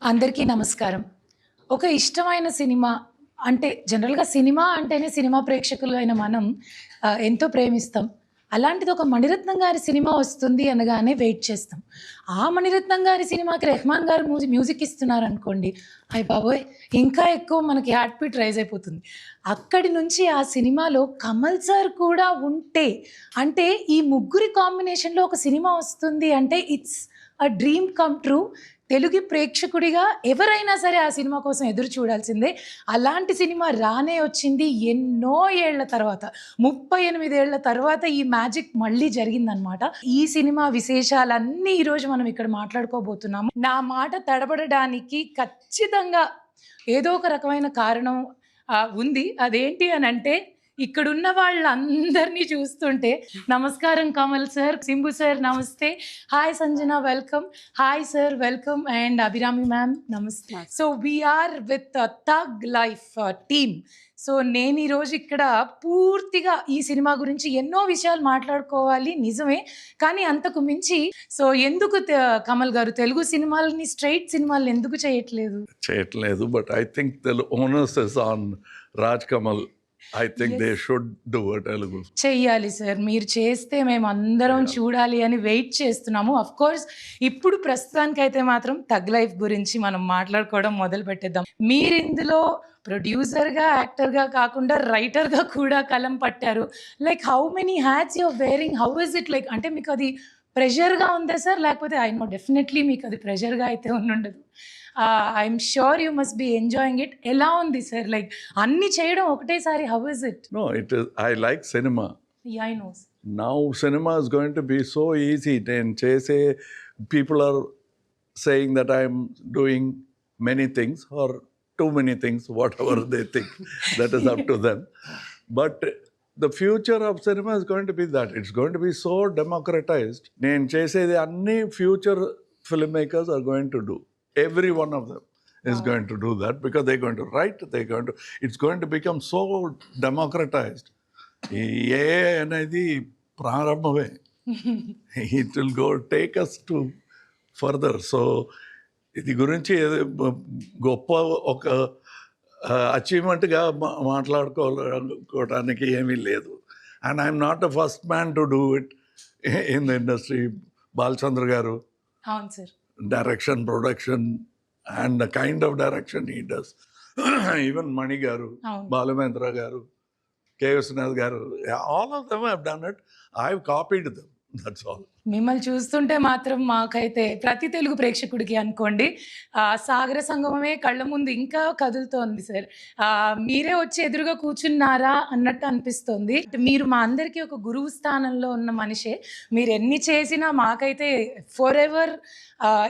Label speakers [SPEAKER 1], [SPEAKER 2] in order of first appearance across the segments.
[SPEAKER 1] అందరికీ నమస్కారం. ఒక ఇష్టమైన సినిమా అంటే జనరల్‌గా సినిమా అంటేనే సినిమా ప్రేక్షకులైన మనం ఎంతో ప్రేమిస్తాం. అలాంటిది ఒక మణిరత్నం గారి సినిమా వస్తుంది అనగానే వెయిట్ చేస్తాం. ఆ మణిరత్నం గారి సినిమాకి రెహమాన్ గారు మ్యూజిక్ ఇస్తున్నారనుకోండి, అయ్య బాబోయ్! ఇంకా ఎక్కువ మనకి హార్ట్ బీట్ రైజ్ అయిపోతుంది. అక్కడి నుంచి ఆ సినిమాలో కమల్ సార్ కూడా ఉంటే, అంటే ఈ ముగ్గురి కాంబినేషన్‌లో ఒక సినిమా వస్తుంది అంటే it's a dream come true. Telugu ప్రేక్షకుడిగా ఎవరైనా సరే ఆ సినిమా కోసం ఎదురు చూడాల్సిందే. అలాంటి సినిమా రానే వచ్చింది ఎన్నో ఏళ్ల తర్వాత. 38 ఏళ్ల తర్వాత ఈ మ్యాజిక్ మళ్ళీ జరిగిందనమాట. ఈ సినిమా విశేషాలన్నీ ఈరోజు మనం ఇక్కడ మాట్లాడుకోబోతున్నాము. నా మాట తడబడడానికి ఖచ్చితంగా ఏదో ఒక రకమైన కారణం ఉంది. అదేంటి అనంటే ఇక్కడున్న వాళ్ళందరినీ చూస్తుంటే నమస్కారం కమల్ సార్, సింబు సార్ నమస్తే. Hi Sanjana welcome. Hi sir welcome and Abhirami ma'am నమస్తే. So we are with Thug Life team. So నేను ఈరోజు ఇక్కడ పూర్తిగా ఈ సినిమా గురించి ఎన్నో విషయాలు మాట్లాడుకోవాలి నిజమే. కానీ అంతకు మించి సో ఎందుకు కమల్ గారు తెలుగు సినిమాలని స్ట్రైట్ సినిమాలు ఎందుకు
[SPEAKER 2] చేయట్లేదు but I think the owners is on Raj Kamal. I think they should do Telugu
[SPEAKER 1] చెయ్యాలి సార్. మీరు చేస్తే మేము అందరం చూడాలి అని వెయిట్ చేస్తున్నాము. అఫ్ కోర్స్ ఇప్పుడు ప్రస్తుతానికైతే మాత్రం థగ్ లైఫ్ గురించి మనం మాట్లాడుకోవడం మొదలు పెట్టేద్దాం. మీరు ఇందులో ప్రొడ్యూసర్గా, యాక్టర్గా కాకుండా రైటర్గా కూడా కలం పట్టారు. Like how many hats your wearing, how is it like? అంటే మీకు అది ప్రెషర్గా ఉందా సార్? లేకపోతే ఐ నో డెఫినెట్లీ మీకు అది ప్రెషర్గా అయితే ఉండదు. I'm sure you must be enjoying it. ఎలా ఉంది సార్? లైక్ అన్ని చేయడం ఒకటేసారి, how is it?
[SPEAKER 2] No it is, I like cinema.
[SPEAKER 1] I know.
[SPEAKER 2] Now cinema is going to be so easy. నేను చేసే people are saying that I'm doing many things or too many things, whatever they think. That is up to them. But the future of cinema is going to be that. It's going to be so democratized. నేను చేసేది అన్ని future filmmakers are going to do. Every one of them is going to do that because they're going to write, it's going to become so democratized. ఏ అనేది ప్రారంభమే. It will go take us to further. So ఇది గురించి గొప్ప ఒక అచీవ్మెంట్గా మాట్లాడుకోవడానికి ఏమీ లేదు. And I'm not the first man to do it in the industry. Balachandra గారు,
[SPEAKER 1] అవును sir,
[SPEAKER 2] direction, production, and the kind of direction he does. Even Mani garu, Balamendra garu, K. Viswanath garu, all of them have done it. I've copied them. That's all.
[SPEAKER 1] మిమ్మల్ని చూస్తుంటే మాత్రం మాకైతే ప్రతి తెలుగు ప్రేక్షకుడికి అనుకోండి సాగర సంగమమే కళ్ళ ముందు ఇంకా కదులుతోంది సార్. మీరే వచ్చి ఎదురుగా కూర్చున్నారా అన్నట్టు అనిపిస్తుంది. మీరు మా అందరికీ ఒక గురువు స్థానంలో ఉన్న మనిషే. మీరు ఎన్ని చేసినా మాకైతే ఫర్ ఎవర్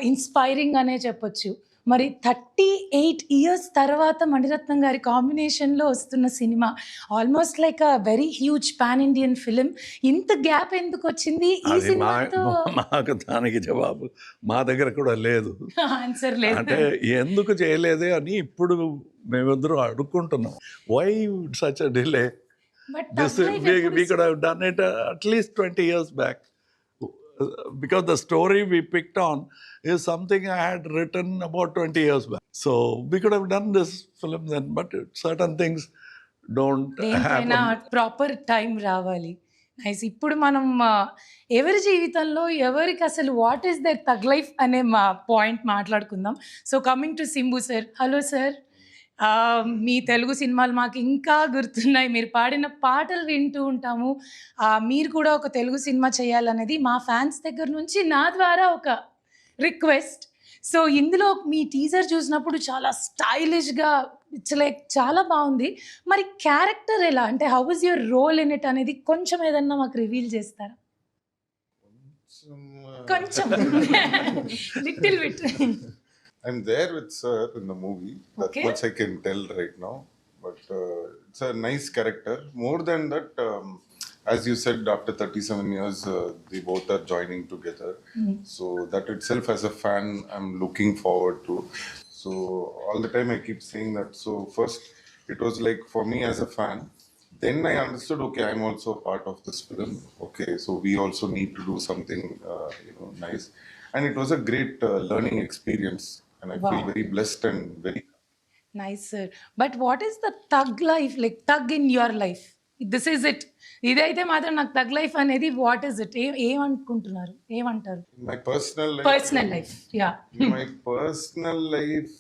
[SPEAKER 1] ఇన్స్పైరింగ్ అనే చెప్పొచ్చు. మరి 38 years తర్వాత మణిరత్నం గారి కాంబినేషన్లో వస్తున్న cinema, almost like a very huge pan Indian film. ఇంత గ్యాప్ ఎందుకు వచ్చింది ఈ సినిమాతో?
[SPEAKER 2] మాకు దానికి జవాబు మా దగ్గర కూడా లేదు,
[SPEAKER 1] ఆన్సర్ లేదు.
[SPEAKER 2] అంటే ఎందుకు చేయలేదే అని ఇప్పుడు మేమిద్దరం అడుక్కుంటున్నాం. Why such a delay? This we could have done it at least 20 years back. Because the story we picked on is something I had written about 20 years back. So we could have done this film then, but certain things don't happen.
[SPEAKER 1] Proper time రావాలి. Nice. ఇప్పుడు మనం ఎవరి జీవితంలో ఎవరికి అసలు what is the Thug Life అనే మా point మాట్లాడుకుందాం. So coming to Simbu sir. Hello sir. మీ తెలుగు సినిమాలు మాకు ఇంకా గుర్తున్నాయి. మీరు పాడిన పాటలు వింటూ ఉంటాము. మీరు కూడా ఒక తెలుగు సినిమా చేయాలనేది మా ఫ్యాన్స్ దగ్గర నుంచి నా ద్వారా ఒక రిక్వెస్ట్. సో ఇందులో మీ టీజర్ చూసినప్పుడు చాలా స్టైలిష్గా, ఇట్స్ లైక్ చాలా బాగుంది. మరి క్యారెక్టర్ ఎలా, అంటే how is your role in it అనేది కొంచెం ఏదన్నా మాకు రివీల్ చేస్తారా? కొంచెం little bit.
[SPEAKER 3] I'm there with sir in the movie. That's much I can tell right now. But it's a nice character. More than that, as you said, after 37 years, they both are joining together. So that itself, as a fan, I'm looking forward to. So all the time I keep saying that. So first, it was like for me as a fan. Then I understood, okay, I'm also part of this film. Okay, so we also need to do something, nice. And it was a great learning experience. and I
[SPEAKER 1] Wow.
[SPEAKER 3] feel very blessed and very.
[SPEAKER 1] Nice, sir. But what is the thug life, like thug in your life? This is it. ఇదైతే మాత్రం నాకు thug life అనేది what is it ఏమనుకుంటున్నారు ఏమంటారు
[SPEAKER 3] My personal life.
[SPEAKER 1] Personal life yeah
[SPEAKER 3] My personal life,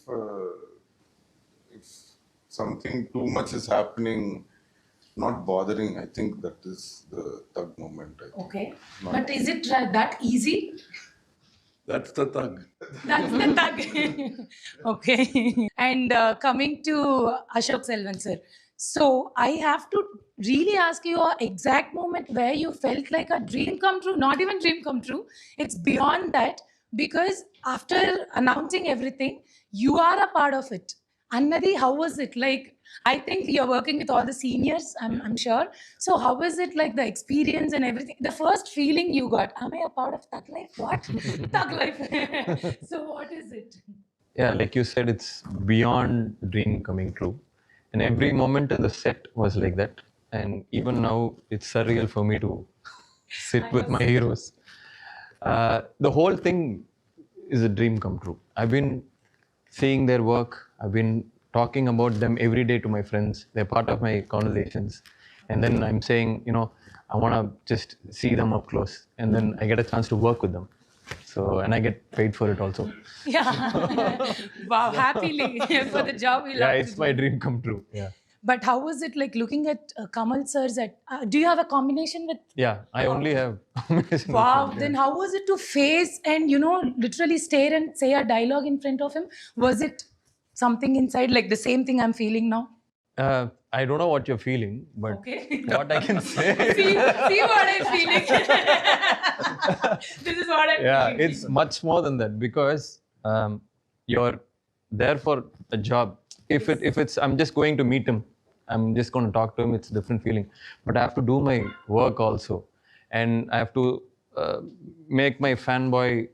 [SPEAKER 3] if something too much is happening, not bothering, I think that is the thug moment. I think.
[SPEAKER 1] Okay but is it that easy
[SPEAKER 2] That's the thug.
[SPEAKER 1] That's the thug. Okay. And coming to Ashok Selvan, sir. So I have to really ask you a exact moment where you felt like a dream come true. Not even dream come true. It's beyond that because after announcing everything, you are a part of it. Annadi, how was it? Like, I think you're working with all the seniors, I'm sure. So how was it like the experience and everything? The first feeling you got, am I a part of Thug Life? What? Thug Life. So what is it?
[SPEAKER 4] Yeah, like you said, it's beyond dream coming true. And every moment in the set was like that. And even now, it's surreal for me to sit with my heroes. The whole thing is a dream come true. I've been seeing their work. I've been talking about them every day to my friends. They're part of my conversations. And then I'm saying, you know, I want to just see them up close. And then I get a chance to work with them. So, and I get paid for it also.
[SPEAKER 1] Yeah. Wow, happily for the job we love
[SPEAKER 4] Yeah,
[SPEAKER 1] to
[SPEAKER 4] it's
[SPEAKER 1] do.
[SPEAKER 4] my dream come true. Yeah.
[SPEAKER 1] But how was it like looking at Kamal sir's at, do you have a combination with,
[SPEAKER 4] Yeah, I only have combination with
[SPEAKER 1] wow,
[SPEAKER 4] him, yeah.
[SPEAKER 1] then how was it to face and, you know, literally stare and say a dialogue in front of him? Was it something inside, like the same thing I'm feeling now?
[SPEAKER 4] I don't know what you're feeling, but
[SPEAKER 1] Okay.
[SPEAKER 4] what I can say,
[SPEAKER 1] See what I'm feeling. This is what I'm
[SPEAKER 4] yeah,
[SPEAKER 1] feeling.
[SPEAKER 4] it's much more than that because you're there for a job. If it's I'm just going to meet him, I'm just going to talk to him. It's a different feeling, but I have to do my work also, and I have to make my fanboy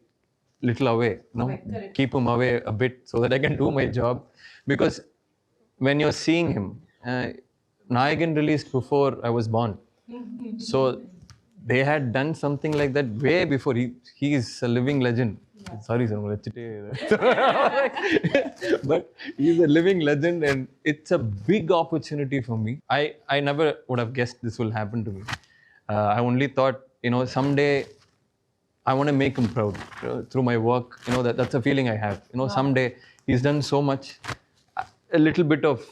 [SPEAKER 4] little away, no,
[SPEAKER 1] Away, correct.
[SPEAKER 4] keep him away a bit so that I can do my job. Because when you're seeing him, Nayagan released before I was born, so they had done something like that way before. He is a living legend. Sorry, sir, but he's a living legend, and it's a big opportunity for me. I never would have guessed this will happen to me. I only thought, you know, someday I want to make him proud through my work. You know, that's a feeling I have. You know, someday he's done so much. A little bit of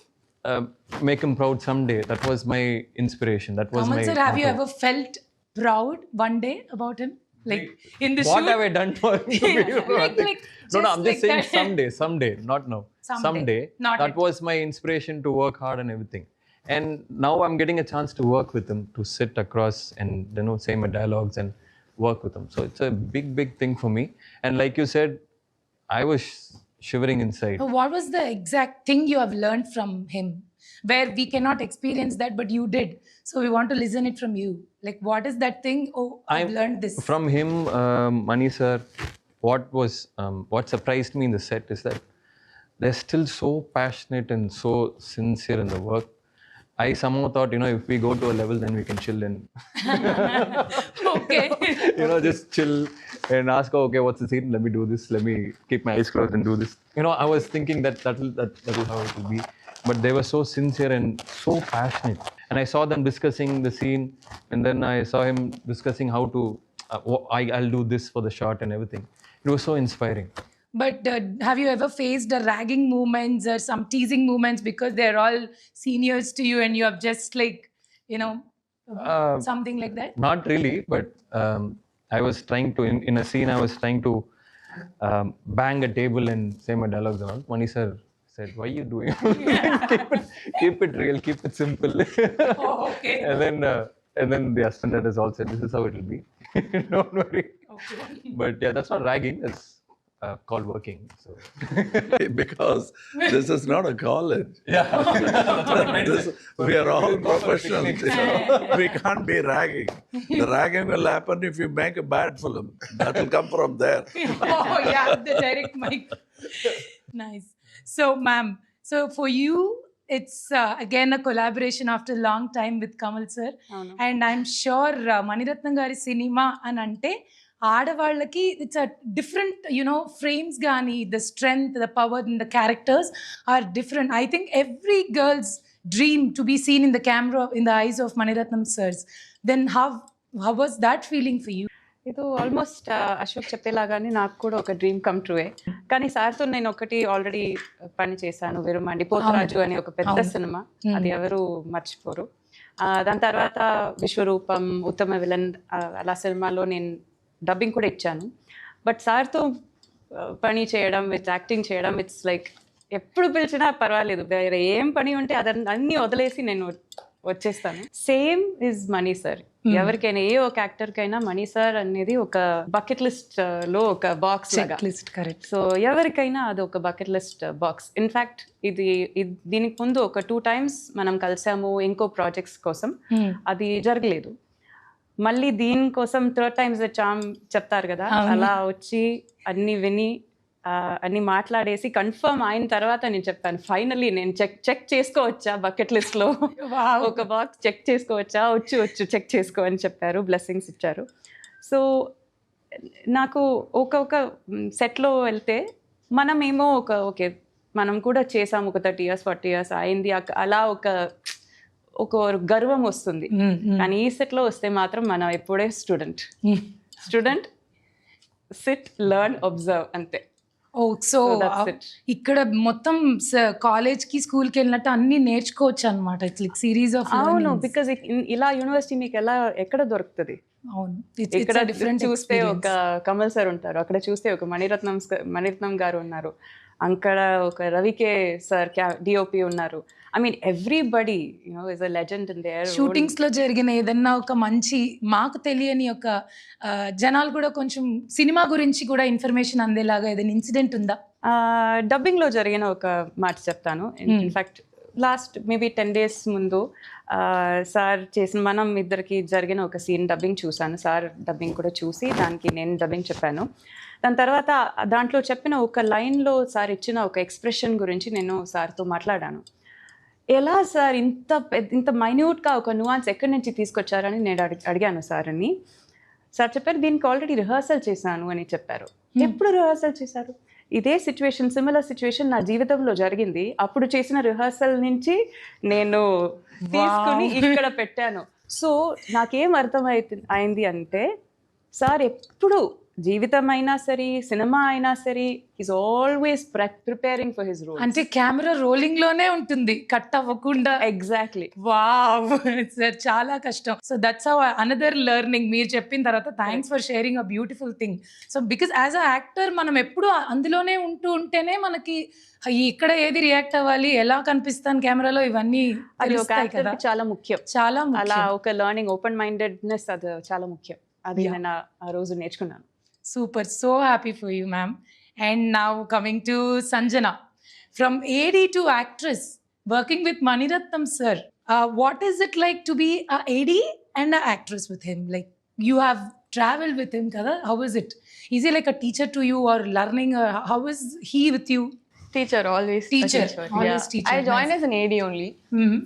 [SPEAKER 4] make him proud someday. That was my inspiration. That was
[SPEAKER 1] Kamal
[SPEAKER 4] my
[SPEAKER 1] sir, have you
[SPEAKER 4] motto.
[SPEAKER 1] ever felt proud one day about him? Like in the
[SPEAKER 4] What
[SPEAKER 1] shoot?
[SPEAKER 4] have I done for him to be
[SPEAKER 1] Like-
[SPEAKER 4] nothing?
[SPEAKER 1] like
[SPEAKER 4] No,
[SPEAKER 1] just
[SPEAKER 4] I'm just
[SPEAKER 1] like
[SPEAKER 4] saying
[SPEAKER 1] that.
[SPEAKER 4] someday, not now.
[SPEAKER 1] Someday, not
[SPEAKER 4] That
[SPEAKER 1] yet.
[SPEAKER 4] was my inspiration to work hard and everything. And now I'm getting a chance to work with him, to sit across and, you know, say my dialogues and work with him. So it's a big thing for me. And like you said, I was shivering inside.
[SPEAKER 1] What was the exact thing you have learned from him where we cannot experience that, but you did? So we want to listen it from you. Like, what is that thing? Oh, I've learned this.
[SPEAKER 4] From him, Mani sir, what surprised me in the set is that they're still so passionate and so sincere in the work. I somehow thought, you know, if we go to a level, then we can chill and,
[SPEAKER 1] Okay.
[SPEAKER 4] you know, just chill and ask, oh, okay, what's the scene? Let me do this. Let me keep my eyes closed and do this. You know, I was thinking that will how it will be. But they were so sincere and so passionate. And I saw them discussing the scene, and then I saw him discussing how to, I'll do this for the shot and everything. It was so inspiring.
[SPEAKER 1] But have you ever faced a ragging moments or some teasing moments because they're all seniors to you and you have just like, you know, something like that?
[SPEAKER 4] Not really, but I was trying to, in a scene, I was trying to bang a table and say my dialogues and all. Mani sir said, why are you doing? keep it real, keep it simple.
[SPEAKER 1] Oh, okay.
[SPEAKER 4] And then the assistant has all said, this is how it will be. Don't worry.
[SPEAKER 1] Okay.
[SPEAKER 4] But yeah, that's not ragging. That's called working. So
[SPEAKER 2] Because this is not a college.
[SPEAKER 4] yeah,
[SPEAKER 2] We are all professionals. We can't be ragging. The ragging will happen if you make a bad film. That will come from there.
[SPEAKER 1] Oh, yeah, the direct mic. Nice. So, ma'am, so for you, it's again a collaboration after a long time with Kamal sir.
[SPEAKER 5] అవును
[SPEAKER 1] And I'm sure Maniratnam gari cinema అని అంటే ఆడవాళ్ళకి it's a different frames కానీ the strength the power in the characters are different. I think every girl's dream to be seen in the camera in the eyes of Mani Ratnam sirs. Then how was that feeling for you?
[SPEAKER 5] ఇది almost Ashok చెప్పేలాగానే నాకు కూడా ఒక dream come true way. కానీ సార్తో నేను ఒకటి already పని చేశాను, విరుమండి పోతరాజు అని ఒక పెద్ద సినిమా, అది ఎవరు మర్చిపోరు. దాని తర్వాత విశ్వరూపం, ఉత్తమ విలన్, అలా సినిమాలో నేను డబ్బింగ్ కూడా ఇచ్చాను. బట్ సార్తో పని చేయడం, విత్ యాక్టింగ్ చేయడం, ఇట్స్ లైక్ ఎప్పుడు పిలిచినా పర్వాలేదు, వేరే ఏం పని ఉంటే అన్నీ వదిలేసి నేను వచ్చేస్తాను. Same is money sir. ఎవరికైనా ఏ ఒక యాక్టర్కైనా మనీ సార్ అనేది ఒక బకెట్ లిస్ట్ లో ఒక బాక్స్
[SPEAKER 1] లిస్ట్. కరెక్ట్.
[SPEAKER 5] సో ఎవరికైనా అది ఒక బకెట్ లిస్ట్ బాక్స్. ఇన్ఫ్యాక్ట్ దీనికి ముందు ఒక 2 times మనం కలిసాము ఇంకో ప్రాజెక్ట్స్ కోసం, అది జరగలేదు. మళ్ళీ దీనికోసం 3rd time చామ్ చెప్తారు కదా, అలా వచ్చి అన్ని విని అన్ని మాట్లాడేసి కన్ఫర్మ్ అయిన తర్వాత నేను చెప్పాను, ఫైనల్లీ నేను చెక్ చేసుకోవచ్చా బకెట్ లిస్ట్ లో ఒక బాక్స్ చెక్ చేసుకోవచ్చా, వచ్చు చెక్ చేసుకో అని చెప్పారు, బ్లెస్సింగ్స్ ఇచ్చారు. సో నాకు ఒక సెట్లో వెళ్తే మనమేమో ఓకే మనం కూడా చేసాము, ఒక 30 years 40 years అయింది, అలా ఒక గర్వం వస్తుంది. కానీ ఈ సెట్లో వస్తే మాత్రం మనం ఎప్పుడే స్టూడెంట్ సిట్ లెర్న్ అబ్జర్వ్ అంతే.
[SPEAKER 1] సో ఇక్కడ మొత్తం కాలేజ్కి స్కూల్కి వెళ్ళినట్టు అన్ని నేర్చుకోవచ్చు అనమాట. It's like series of.
[SPEAKER 5] అవును, బికాజ్ ఇలా యూనివర్సిటీ మీకు ఎక్కడ దొరుకుతుంది?
[SPEAKER 1] అవును,
[SPEAKER 5] ఇక్కడ డిఫరెంట్ చూస్తే ఒక కమల్ సార్ ఉంటారు, అక్కడ చూస్తే ఒక మణిరత్నం గారు ఉన్నారు, అక్కడ ఒక రవికే సార్ డిఓపి ఉన్నారు. I mean everybody is a legend in there.
[SPEAKER 1] Shootings లో జరిగిన ఏదన్నా ఒక మంచి మాకు తెలియని ఒక జనాలు కూడా కొంచెం సినిమా గురించి కూడా ఇన్ఫర్మేషన్ అందేలాగా ఏదైనా ఇన్సిడెంట్ ఉందా?
[SPEAKER 5] డబ్బింగ్ లో జరిగిన ఒక మాట చెప్తాను. ఇన్ఫాక్ట్ లాస్ట్ మేబీ 10 days ముందు సార్ చేసిన మనం ఇద్దరికి జరిగిన ఒక సీన్ డబ్బింగ్ చూశాను. సార్ డబ్బింగ్ కూడా చూసి దానికి నేను డబ్బింగ్ చెప్పాను. దాని తర్వాత దాంట్లో చెప్పిన ఒక లైన్లో సార్ ఇచ్చిన ఒక ఎక్స్ప్రెషన్ గురించి నేను సార్తో మాట్లాడాను. ఎలా సార్ ఇంత మైన్యూట్గా ఒక న్యూయాన్స్ ఎక్కడి నుంచి తీసుకొచ్చారని నేను అడిగాను సార్ని. సార్ చెప్పారు, దీనికి ఆల్రెడీ రిహర్సల్ చేశాను అని చెప్పారు. ఎప్పుడు రిహర్సల్ చేశారు? ఇదే సిచ్యువేషన్, సిమిలర్ సిచ్యువేషన్ నా జీవితంలో జరిగింది. అప్పుడు చేసిన రిహర్సల్ నుంచి నేను తీసుకుని ఇక్కడ పెట్టాను. సో నాకేం అయింది అంటే సార్ ఎప్పుడు జీవితం అయినా సరే, సినిమా అయినా సరే, is always preparing for his role.
[SPEAKER 1] అంటే కెమెరా రోలింగ్ లోనే ఉంటుంది, కట్ అవ్వకుండా.
[SPEAKER 5] ఎగ్జాక్ట్లీ.
[SPEAKER 1] వావ్, చాలా కష్టం. So that's how another learning. మీరు చెప్పిన తర్వాత thanks for sharing a beautiful thing. So because as a actor మనం ఎప్పుడు అందులోనే ఉంటేనే మనకి ఇక్కడ ఏది రియాక్ట్ అవ్వాలి, ఎలా కనిపిస్తాను కెమెరాలో, ఇవన్నీ
[SPEAKER 5] కదా చాలా ముఖ్యం.
[SPEAKER 1] చాలా
[SPEAKER 5] అలా ఒక లెర్నింగ్, ఓపెన్ మైండెడ్నెస్ అది చాలా ముఖ్యం. అది నేను ఆ రోజు నేర్చుకున్నాను.
[SPEAKER 1] Super, so happy for you, ma'am. And now coming to Sanjana, from AD to actress, working with Maniratnam sir, what is it like to be a AD and an actress with him? Like you have traveled with him, kada? How is it? Is he like a teacher to you or learning? How is he with you?
[SPEAKER 6] Teacher, always.
[SPEAKER 1] Teacher, always
[SPEAKER 6] Yeah.
[SPEAKER 1] teacher.
[SPEAKER 6] I joined as an AD only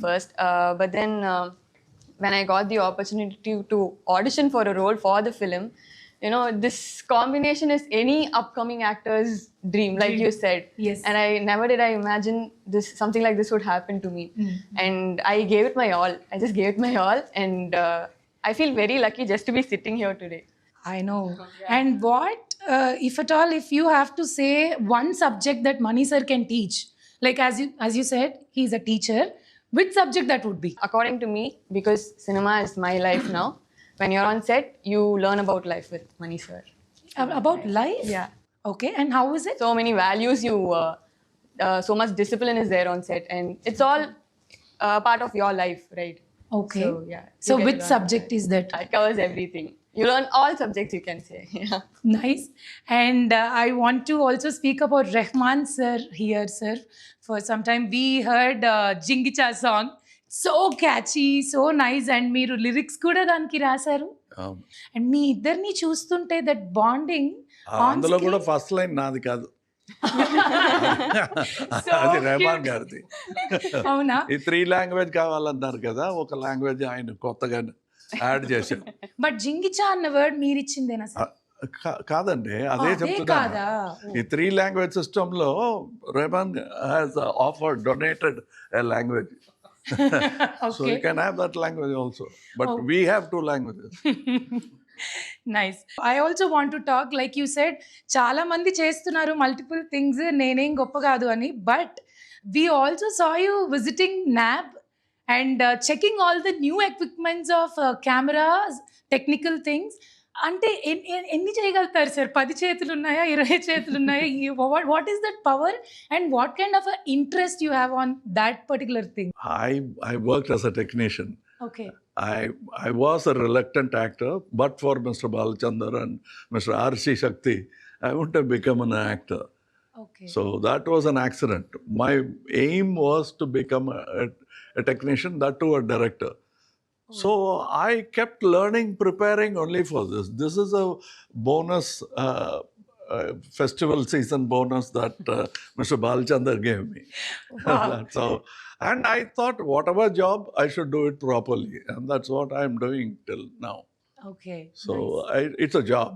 [SPEAKER 6] first, but then when I got the opportunity to audition for a role for the film, this combination is any upcoming actor's dream, like you said.
[SPEAKER 1] Yes.
[SPEAKER 6] And I never did imagine something like this would happen to me. And I gave it my all. I just gave it my all, and I feel very lucky just to be sitting here today.
[SPEAKER 1] I know. And what, if at all, if you have to say one subject that Mani sir can teach, like as you said, he's a teacher, which subject that would be?
[SPEAKER 6] According to me, because cinema is my life now, when you're on set, you learn about life with Mani sir.
[SPEAKER 1] About life?
[SPEAKER 6] Yeah.
[SPEAKER 1] Okay, and how is it?
[SPEAKER 6] So many values, so much discipline is there on set, and it's all part of your life, right?
[SPEAKER 1] Okay.
[SPEAKER 6] So, yeah.
[SPEAKER 1] So
[SPEAKER 6] you get
[SPEAKER 1] which
[SPEAKER 6] to learn
[SPEAKER 1] subject
[SPEAKER 6] that.
[SPEAKER 1] is that?
[SPEAKER 6] It covers everything. You learn all subjects, you can say. Yeah.
[SPEAKER 1] Nice. And I want to also speak about Rahman sir here, sir. For some time we heard Jingicha song. So catchy, so nice. And మీరు lyrics కూడా దానికి రాశారు. And మీ ఇద్దరిని చూస్తుంటే that bonding
[SPEAKER 2] అందులో కూడా first line నాది కాదు, అది రెహమాన్ గారిది.
[SPEAKER 1] అవునా?
[SPEAKER 2] ఈ 3 language కావాలన్నారు కదా, ఒక లాంగ్వేజ్ ఆయన కొత్తగా యాడ్ చేశారు.
[SPEAKER 1] బట్ జింగిచా అన్న వర్డ్ మీరు ఇచ్చిందేనా సార్?
[SPEAKER 2] కాదండి, అదే
[SPEAKER 1] అదే
[SPEAKER 2] చెప్తున్నాను.
[SPEAKER 1] కాదా?
[SPEAKER 2] ఈ 3 లాంగ్వేజ్ సిస్టంలో Rahman has offered donated a language. So you can have that language also, but we have 2 languages.
[SPEAKER 1] Nice. I also want to talk like you said చాలా మంది చేస్తున్నారు మల్టిపుల్ థింగ్స్, నేనేం గొప్ప కాదు అని. But we also saw you visiting NAB and checking all the new equipments of cameras, technical things. అంటే ఎన్ని చేయగలుగుతారు సార్? 10 చేతులు ఉన్నాయా, 20 చేతులు ఉన్నాయా? What is that power and what kind of interest you have on that particular thing?
[SPEAKER 2] I worked as a technician.
[SPEAKER 1] Okay.
[SPEAKER 2] I was a reluctant actor, but for Mr. Balachandar and Mr. R.C. Shakti, I wouldn't have become an actor.
[SPEAKER 1] Okay.
[SPEAKER 2] So that was an accident. My aim was to become a technician, that too a director. So I kept learning, preparing only for this. This is a bonus, festival season bonus that Mr. Balachandar gave me. So, and I thought whatever job, I should do it properly. And that's what I'm doing till now.
[SPEAKER 1] Okay.
[SPEAKER 2] So it's a job.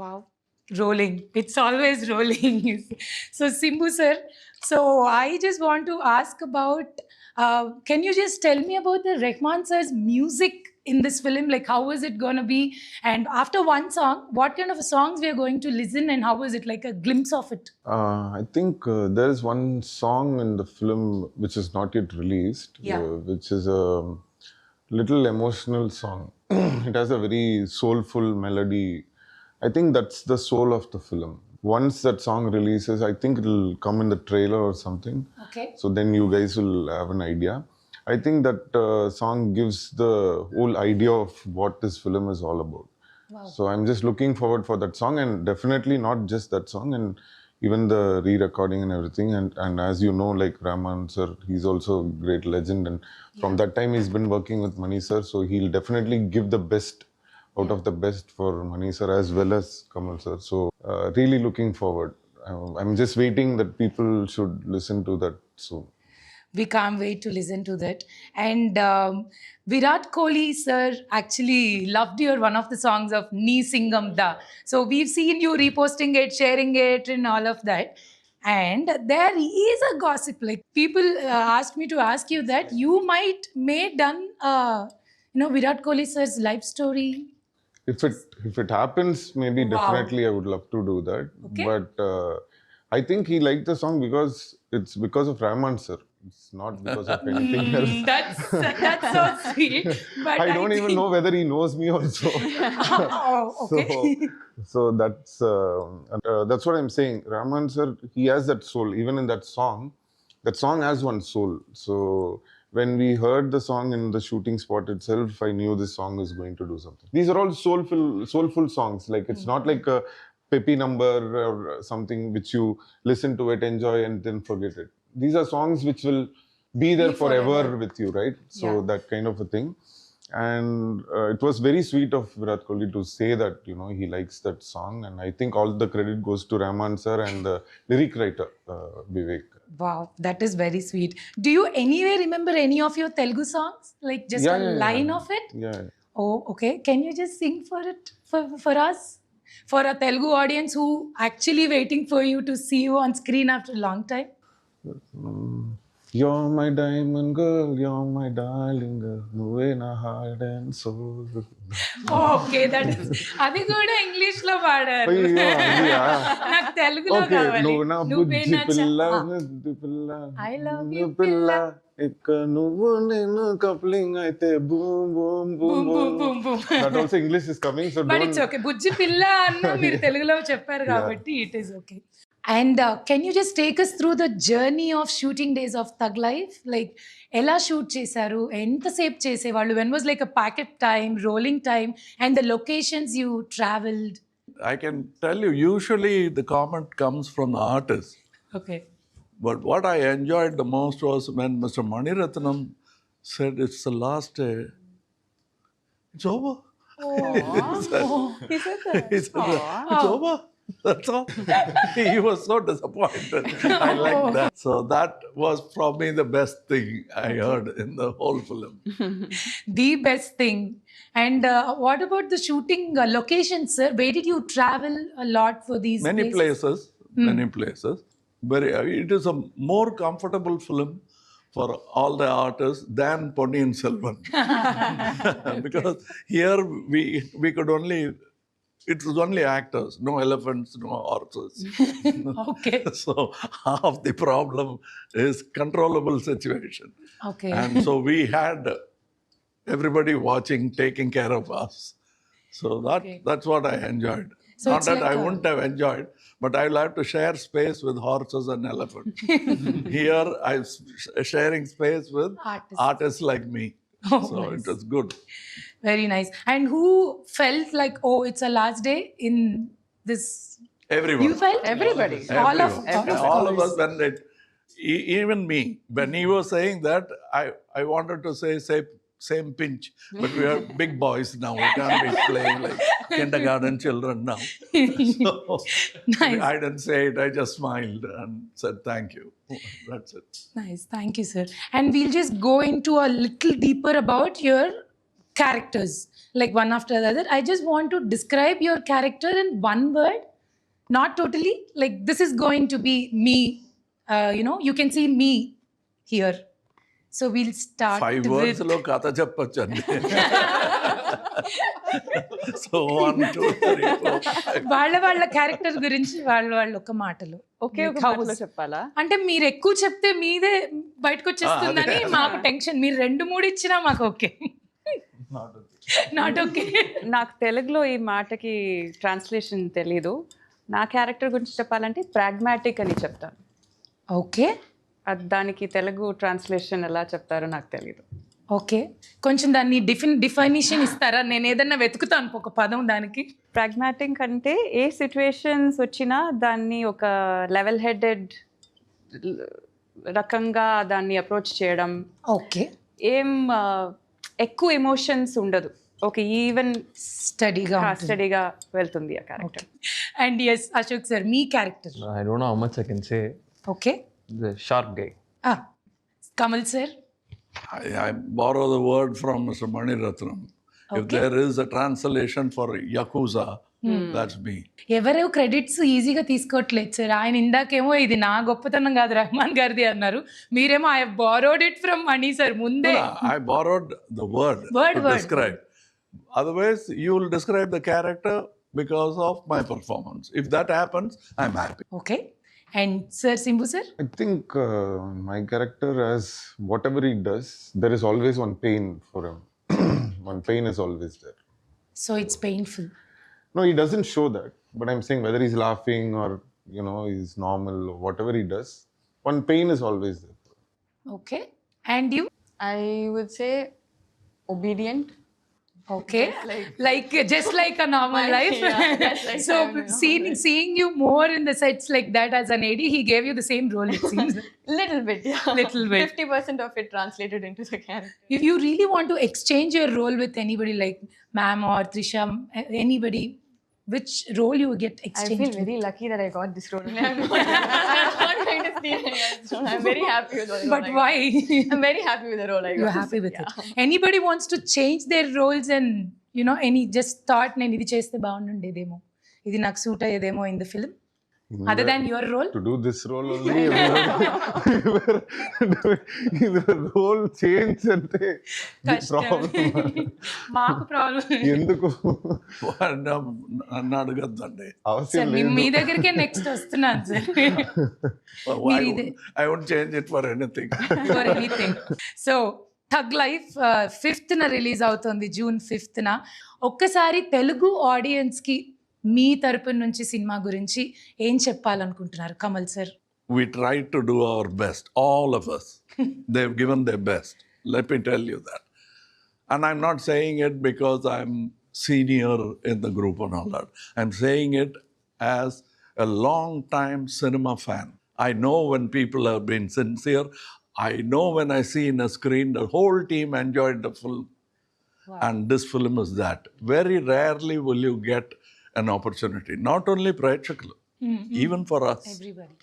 [SPEAKER 1] Wow. Rolling. It's always rolling. So Simbu sir, so I just want to ask about, can you just tell me about the Rahman sir's music in this film? Like how is it going to be? And after one song, what kind of songs we are going to listen and how is it, like a glimpse of it?
[SPEAKER 3] I think there is one song in the film which is not yet released,
[SPEAKER 1] Yeah.
[SPEAKER 3] which is a little emotional song. It has a very soulful melody. I think that's the soul of the film. Once that song releases, I think it'll come in the trailer or something.
[SPEAKER 1] Okay.
[SPEAKER 3] So then you guys will have an idea. I think that song gives the whole idea of what this film is all about.
[SPEAKER 1] Wow.
[SPEAKER 3] So I'm just looking forward for that song, and definitely not just that song, and even the re-recording and everything. And as you know, like Rahman sir, he's also a great legend, and from that time he's been working with Mani sir, so he'll definitely give the best out of the best for Mani sir as well as Kamal sir. So really looking forward. I'm just waiting that people should listen to that soon.
[SPEAKER 1] We can't wait to listen to that. And Virat Kohli sir actually loved your one of the songs of Nee Singam Da. So we've seen you reposting it, sharing it and all of that. And there is a gossip, like people asked me to ask you that you may done Virat Kohli sir's life story.
[SPEAKER 3] If it happens, maybe definitely I would love to do that.
[SPEAKER 1] Okay.
[SPEAKER 3] But I think he liked the song because it's because of Rahman sir. It's not because of anything else.
[SPEAKER 1] That's so sweet. But
[SPEAKER 3] I don't even know whether he knows me also.
[SPEAKER 1] Oh, okay.
[SPEAKER 3] So that's what I'm saying. Rahman sir, he has that soul. Even in that song has one soul. So when we heard the song in the shooting spot itself, I knew this song is going to do something. These are all soulful songs. Like it's not like a peppy number or something which you listen to it, enjoy, and then forget it. These are songs which will be there forever with you, right? So that kind of a thing. And it was very sweet of Virat Kohli to say that, he likes that song. And I think all the credit goes to Rahman sir and the lyric writer, Vivek.
[SPEAKER 1] Wow, that is very sweet. Do you anyway remember any of your Telugu songs? Like just a line of it?
[SPEAKER 3] Yeah.
[SPEAKER 1] Oh, okay. Can you just sing for it for us? For a Telugu audience who actually waiting for you to see you on screen after a long time?
[SPEAKER 3] You're my diamond girl, you're my darling girl, నువ్వే నా heart and soul.
[SPEAKER 1] Okay, that is. అది కూడా English లో పాడారు.
[SPEAKER 3] అయ్యో, అదియా?
[SPEAKER 1] నాకు తెలుగులో
[SPEAKER 3] Okay,
[SPEAKER 1] కావాలి.
[SPEAKER 3] నువ్వు నా
[SPEAKER 1] నువ్వే
[SPEAKER 3] బుజ్జి
[SPEAKER 1] నా
[SPEAKER 3] పిల్ల,
[SPEAKER 1] చా-
[SPEAKER 3] బుజ్జి పిల్ల,
[SPEAKER 1] I love
[SPEAKER 3] బుజ్జి
[SPEAKER 1] you,
[SPEAKER 3] పిల్ల, ఇక నువ్వు నేను కప్లింగ్ అయితే boom boom boom
[SPEAKER 1] Boom, boom, boom, boom.
[SPEAKER 3] That also English is coming, so
[SPEAKER 1] But
[SPEAKER 3] don't.
[SPEAKER 1] it's okay. బుజ్జి పిల్ల అన్న మీరు తెలుగులో చెప్పారు కాబట్టి it is okay. And can you just take us through the journey of shooting days of Thug Life? Like ఎలా shoot చేశారు, ఎంతసేపు చేసేవాళ్ళు, when was like a packet time, rolling time, and the locations you traveled?
[SPEAKER 2] I can tell you, usually the comment comes from the artist.
[SPEAKER 1] Okay.
[SPEAKER 2] But what I enjoyed the most was when Mr. Mani Ratnam said, it's the last day. It's over.
[SPEAKER 1] Oh,
[SPEAKER 5] He said that.
[SPEAKER 2] He said, it's over. That's all. He was so disappointed. I like that. So that was probably the best thing I heard in the whole film.
[SPEAKER 1] The best thing. And what about the shooting locations, sir? Where did you travel a lot for these
[SPEAKER 2] Many
[SPEAKER 1] places?
[SPEAKER 2] places. But it is a more comfortable film for all the artists than Ponniyin Selvan. Because here we could only, it was only actors, no elephants, no horses.
[SPEAKER 1] Okay.
[SPEAKER 2] So half the problem is controllable situation.
[SPEAKER 1] Okay.
[SPEAKER 2] And so we had everybody watching, taking care of us. So that's what I enjoyed.
[SPEAKER 1] So
[SPEAKER 2] Not
[SPEAKER 1] it's
[SPEAKER 2] that
[SPEAKER 1] like
[SPEAKER 2] I
[SPEAKER 1] a-
[SPEAKER 2] wouldn't have enjoyed, but I'll have to share space with horses and elephants. Here I'm sharing space with
[SPEAKER 1] Artists.
[SPEAKER 2] artists like me.
[SPEAKER 1] Oh,
[SPEAKER 2] So
[SPEAKER 1] nice.
[SPEAKER 2] it was good.
[SPEAKER 1] Very nice. And who felt like, oh, it's a last day in this?
[SPEAKER 2] Everyone.
[SPEAKER 1] You felt?
[SPEAKER 5] Everybody.
[SPEAKER 1] All of
[SPEAKER 2] All of
[SPEAKER 1] course.
[SPEAKER 2] us, when it, even me, when he was saying that, I wanted to say same pinch, but we are big boys now. We can't be playing like kindergarten children now. So
[SPEAKER 1] Nice.
[SPEAKER 2] I didn't say it. I just smiled and said thank you. That's it.
[SPEAKER 1] Nice. Thank you, sir. And we'll just go into a little deeper about your characters, like one after the other. I just want to describe your character in one word, not totally. Like, this is going to be me. You can see me here. So we'll start
[SPEAKER 2] 5
[SPEAKER 1] with...
[SPEAKER 2] words lo katha cheppachandi. So 1, 2, 3, 4, 5.
[SPEAKER 1] వాళ్ళ character గురించి వాళ్ళు ఒక మాటలు
[SPEAKER 5] ఒకే ఒక
[SPEAKER 1] Like how
[SPEAKER 5] మాటలో
[SPEAKER 1] was-
[SPEAKER 5] చెప్పాలా?
[SPEAKER 1] అంటే మీరు ఎక్కువ చెప్తే మీదే బయటకు వచ్చేస్తుందని మాకు టెన్షన్. మీరు 2-3 ఇచ్చినా మాకు ఓకే. Not okay.
[SPEAKER 5] నాకు తెలుగులో ఈ మాటకి ట్రాన్స్లేషన్ తెలీదు. నా క్యారెక్టర్ గురించి చెప్పాలంటే ప్రాగ్మాటిక్ అని చెప్తాను.
[SPEAKER 1] ఓకే.
[SPEAKER 5] దానికి తెలుగు ట్రాన్స్లేషన్ ఎలా చెప్తారో నాకు తెలీదు.
[SPEAKER 1] ఓకే. కొంచెం దాన్ని డిఫైనిషన్ ఇస్తారా? నేను ఏదన్నా వెతుకుతాను ఒక పదం దానికి.
[SPEAKER 5] ప్రాగ్మాటిక్ అంటే ఏ సిచ్యువేషన్స్ వచ్చినా దాన్ని ఒక లెవెల్ హెడెడ్ రకంగా దాన్ని అప్రోచ్ చేయడం.
[SPEAKER 1] ఓకే.
[SPEAKER 5] ఏం ఎక్కువ ఎమోషన్స్ ఉండదు. ఒక ఈవెన్ స్టడీగా వెళ్తుంది ఆ character.
[SPEAKER 1] And yes Ashok sir, మీ character.
[SPEAKER 4] I don't know how much I can say.
[SPEAKER 1] Okay.
[SPEAKER 4] The shark guy.
[SPEAKER 1] Kamal sir.
[SPEAKER 2] I borrow the word from Mr. Mani Ratnam. If there is a translation for Yakuza, that's me.
[SPEAKER 1] ఎవరో credits ఈజీగా తీసుకోవట్లేదు sir. ఆయన ఇందాకేమో ఇది నా గొప్పతనం కాదు రెహమాన్ గారిది అన్నారు. మీరేమో I borrowed it from money sir ముందే.
[SPEAKER 2] I borrowed the word to describe. Otherwise, you will describe the character because of my performance. If that happens, I'm happy.
[SPEAKER 1] Okay. And sir Simbu sir.
[SPEAKER 3] I think my character, as whatever he does, there is always one pain for him. One pain is always there.
[SPEAKER 1] So it's painful.
[SPEAKER 3] No, he doesn't show that. But I'm saying whether he's laughing or, he's normal or whatever he does, one pain is always there.
[SPEAKER 1] Okay. And you?
[SPEAKER 6] I would say obedient.
[SPEAKER 1] Okay, like just like a normal life.
[SPEAKER 6] Yeah, just like
[SPEAKER 1] So
[SPEAKER 6] I'm a normal
[SPEAKER 1] seeing you more in the sets like that as an AD, he gave you the same role, it seems.
[SPEAKER 6] Little bit, yeah.
[SPEAKER 1] Little bit.
[SPEAKER 6] 50% of it translated into the character.
[SPEAKER 1] If you really want to exchange your role with anybody like ma'am or Trisha, anybody, which role you would get
[SPEAKER 6] I
[SPEAKER 1] exchanged
[SPEAKER 6] feel very lucky that I got this role. I'm not going to steal anyone's role. I'm very happy with the role.
[SPEAKER 1] But
[SPEAKER 6] I got.
[SPEAKER 1] why?
[SPEAKER 6] I'm very happy with the role I got.
[SPEAKER 1] You're happy with it. Anybody wants to change their roles and any just thought నేను ఇది చేస్తే బాగుండేదేమో, ఇది నాకు suit అయ్యేదేమో in the film other than your role?
[SPEAKER 3] To do this role only, the role change ante
[SPEAKER 1] మాకు problem.
[SPEAKER 3] ఎందుకు
[SPEAKER 2] నన్ను అడగద్దండి.
[SPEAKER 3] అవసరం
[SPEAKER 1] sir
[SPEAKER 3] లేదు.
[SPEAKER 1] మీ దగ్గరికే నెక్స్ట్ వస్తున్నాను sir.
[SPEAKER 2] I won't change it for anything.
[SPEAKER 1] For anything. So tug life 5th release అవుతుంది, June 5th. ఒక్కసారి తెలుగు ఆడియన్స్కి మీ తరపు నుంచి సినిమా గురించి ఏం చెప్పాలనుకుంటున్నారు Kamal sir?
[SPEAKER 2] We tried to do our best, all of us. They've given their best. Let me tell you that. And I'm not saying it because I'm senior in the group and all that. I'm saying it as a long-time cinema fan. I know when people have been sincere. I know when I see in a screen, the whole team enjoyed the film. Wow. And this film is that. Very rarely will you get an opportunity. Not only Prekshakalu, even for us.
[SPEAKER 1] Everybody.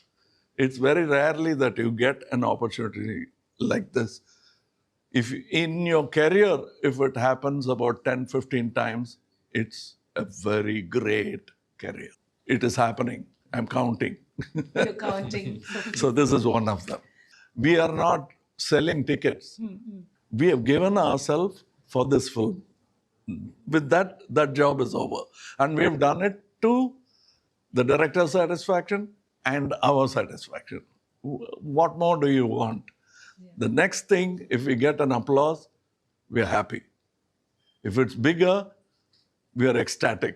[SPEAKER 2] It's very rarely that you get an opportunity like this. If in your career, if it happens about 10-15 times, it's a very great career. It is happening. I'm counting.
[SPEAKER 1] You're counting.
[SPEAKER 2] So this is one of them. We are not selling tickets. We have given ourselves for this film. With that, that job is over. And we've done it to the director's satisfaction and our satisfaction. What more do you want? The next thing, if we get an applause, we're happy. If it's bigger, we are ecstatic.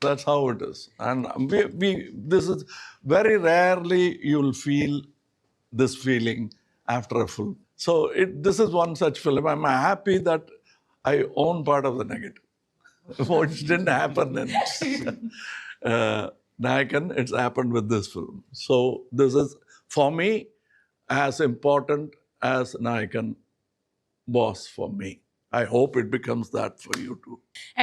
[SPEAKER 2] That's how it is. And this is very rarely you'll feel this feeling after a film. So this is one such film. I'm happy that I own part of the negative, which didn't happen in Nayakan. It's happened with this film. So this is, for me, as important as Nayakan was for me. I hope it becomes that for you too.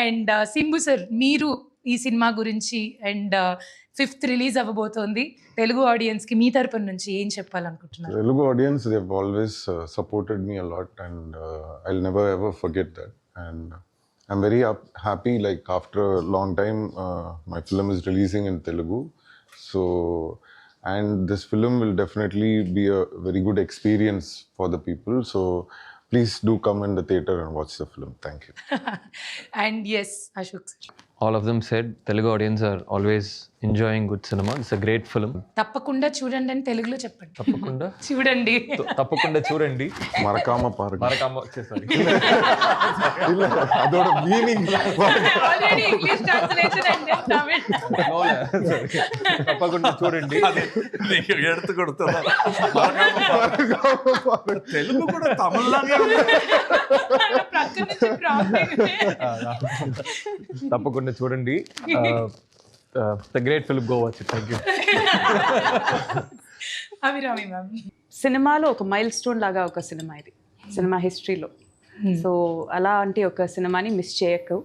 [SPEAKER 1] And Simbu sir, మీరు ఈ సినిమా గురించి and 5th release అవ్వబోతోంది, Telugu audience కి మీ తరపున నుంచి ఏం చెప్పాలనుకుంటున్నారు?
[SPEAKER 3] Telugu audience, they've always supported me a lot, and I'll never ever forget that. And I'm very happy, like after a long time, my film is releasing in Telugu. So, and this film will definitely be a very good experience for the people. So, please do come in the theater and watch the film. Thank you.
[SPEAKER 1] And yes Ashok sir.
[SPEAKER 4] All of them said Telugu audience are always enjoying good cinema. It's a great film.
[SPEAKER 1] తప్పకుండా చూడండి అని తెలుగులో చెప్పండి.
[SPEAKER 4] తప్పకుండా
[SPEAKER 1] చూడండి.
[SPEAKER 4] తప్పకుండా చూడండి.
[SPEAKER 3] Marakama Park.
[SPEAKER 4] మరకమ్మ sorry.
[SPEAKER 3] ಇಲ್ಲ ಅದೋட meaning
[SPEAKER 1] already English translation and Tamil.
[SPEAKER 4] తప్పకుండా చూడండి.
[SPEAKER 2] నీకు ఎడుతు కొడుతున్నా తెలుగు కూడా తమిళంగా
[SPEAKER 1] ప్రక్కన నుంచి ప్రాంప్ట్.
[SPEAKER 4] తప్పకుండా చూడండి. The great film, go watch it. Thank you.
[SPEAKER 1] Abhirami ma'am.
[SPEAKER 5] సినిమాలో ఒక మైల్ స్టోన్ లాగా ఒక సినిమా ఇది, సినిమా హిస్టరీలో. సో అలాంటి ఒక సినిమాని మిస్ చేయకు,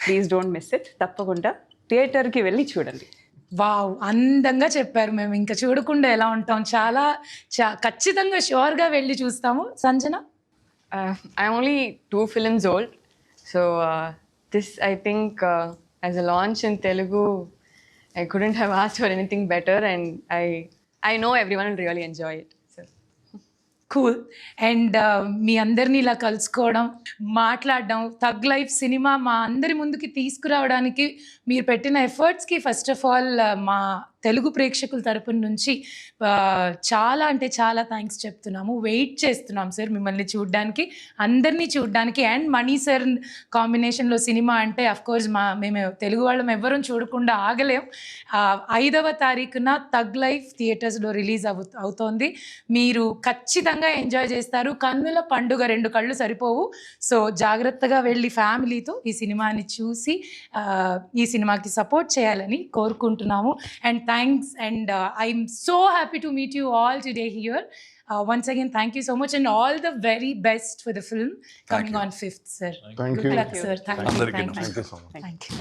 [SPEAKER 5] ప్లీజ్ డోంట్ మిస్ ఇట్. తప్పకుండా థియేటర్కి వెళ్ళి చూడండి.
[SPEAKER 1] వావ్, అందంగా చెప్పారు. మేము ఇంకా చూడకుండా ఎలా ఉంటాం, చాలా ఖచ్చితంగా షూర్గా వెళ్ళి చూస్తాము. Sanjana?
[SPEAKER 6] I'm only 2 films old. So this, I think, as a launch in Telugu, I couldn't have asked for anything better, and I know everyone will really enjoy it. So.
[SPEAKER 1] Cool. And మీ అందరినీ ఇలా కలుసుకోవడం, మాట్లాడడం, tug life cinema మా అందరి ముందుకి తీసుకురావడానికి మీరు పెట్టిన ఎఫర్ట్స్కి ఫస్ట్ ఆఫ్ ఆల్ మా తెలుగు ప్రేక్షకుల తరపున నుంచి చాలా అంటే చాలా థ్యాంక్స్ చెప్తున్నాము. వెయిట్ చేస్తున్నాం సార్ మిమ్మల్ని చూడడానికి, అందరినీ చూడడానికి. అండ్ మణి సార్ కాంబినేషన్లో సినిమా అంటే అఫ్కోర్స్ మేము తెలుగు వాళ్ళం ఎవ్వరూ చూడకుండా ఆగలేం. 5వ తారీఖున థగ్ లైఫ్ థియేటర్స్లో రిలీజ్ అవుతోంది. మీరు ఖచ్చితంగా ఎంజాయ్ చేస్తారు. కన్నుల పండుగ, 2 కళ్ళు సరిపోవు. సో జాగ్రత్తగా వెళ్ళి ఫ్యామిలీతో ఈ సినిమాని చూసి ఈ సినిమాకి సపోర్ట్ చేయాలని కోరుకుంటున్నాము. And thanks, and I'm so happy to meet you all today here. Once again, thank you so much, and all the very best for the film coming on 5th, sir.
[SPEAKER 3] Thank
[SPEAKER 1] Good
[SPEAKER 3] you.
[SPEAKER 1] luck, sir. Thank you.
[SPEAKER 2] Andariki
[SPEAKER 1] Thank you.
[SPEAKER 3] Thank you so much.
[SPEAKER 1] Thank you.